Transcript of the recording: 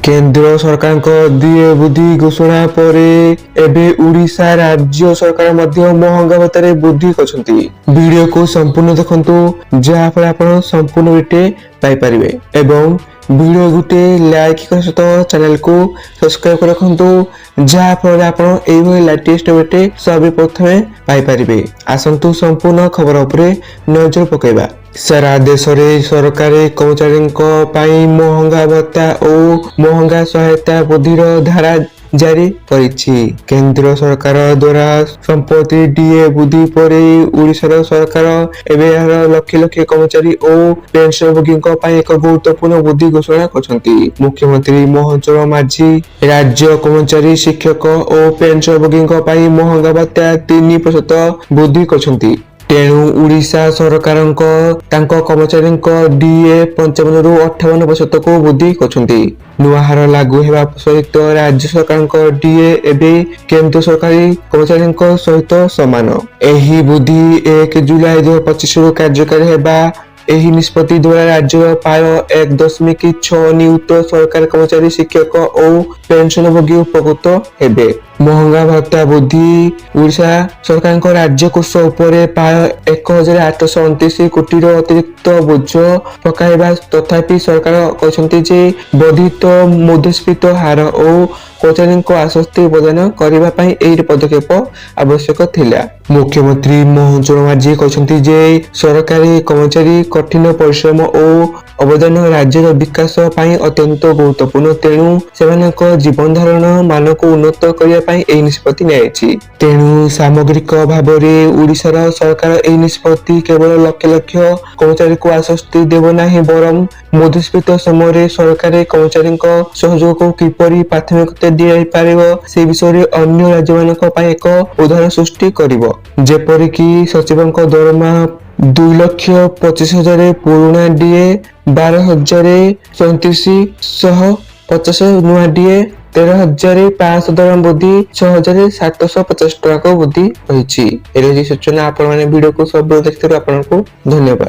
केंद्र सरकार दिए बुद्धि घोषणा पर एवं उड़ीसा राज्य सरकार महंगा भत्ता वृद्धि करछंती। वीडियो को संपूर्ण देखंतु जहाँ फल आप संपूर्ण वीडियो पाई परिबे एवं वीडियो गुटे लाइक कर सहित चैनल को सब्सक्राइब कर रखंतु जहाँ फल आप लेटेस्ट वीडियो सब प्रथमे पाई परिबे। आसंतु संपूर्ण खबर उपरे नजर पकेबा। सारा देश रे सरकारी कर्मचारी महंगा भत्ता और महंगा सहायता वृद्धिर धारा जारी करिछि। केंद्र सरकार द्वारा संपत्ति डीए वृद्धि पर उड़ीसा सरकार एवं लक्ष लक्ष कर्मचारी और पेंशनभोगी एक गुरुत्वपूर्ण वृद्धि घोषणा करछंती। मुख्यमंत्री मोहन चरण माझी राज्य कर्मचारी शिक्षक और पेंशनभोगी महंगा भत्ता 3% वृद्धि करछंती। तेणु उड़ीसा सरकार कर्मचारी डीए 55 रु 58% को वृद्धि करछंती। नुआ हार लागू हेबा सहित राज्य सरकार डीए एवं केंद्र सरकारी कर्मचारी सहित समान। एही वृद्धि 1 जुलाई 2025 रु कार्यकारी हेबा। एही निष्पत्ति द्वारा राज्य प्राय 1.6 नियुक्त सरकारी कर्मचारी शिक्षक और पेंशनभोगी उपकृत हेबे। महंगा भत्ता वृद्धि उड़ीसा सरकार राज्य कोष उपरे प्राय 1829 कोटी अतिरिक्त बोझ पकाइबा। तथापि सरकार कहते जे वर्धित मुद्रास्फीति हार और कर्मचारी आश्वस्ति प्रदान करने पदक्षेप आवश्यक थिला। मुख्यमंत्री मोहन चरण माझी कहते जे सरकारी कर्मचारी कठिन परिश्रम और अवदान राज्यर विकास अत्यंत गुरुत्वपूर्ण। तेणु से जीवन धारण मान को उन्नत करने निष्पत्ति नियायछि। तेणु सामग्रिक भाव में उड़ीसा सरकार यह निष्पत्ति केवल लक्ष लक्ष कर्मचारी को आश्वस्ति देव नहीं बरं मुद्रास्फीति समय सरकारी कर्मचारी सहयोग को किपरि प्राथमिकता दिया पारिब से विषय अन्य राज्य मान एक उदाहरण सृष्टि करिब। जेपरिक सचिव दरमा 2,25,000 पुराना डीए 12,34,150 नुआ डीए 13,500 दरम वृद्धि 6,750 टका को वृद्धि रही। सूचना आपण वीडियो को सब देखते धन्यवाद।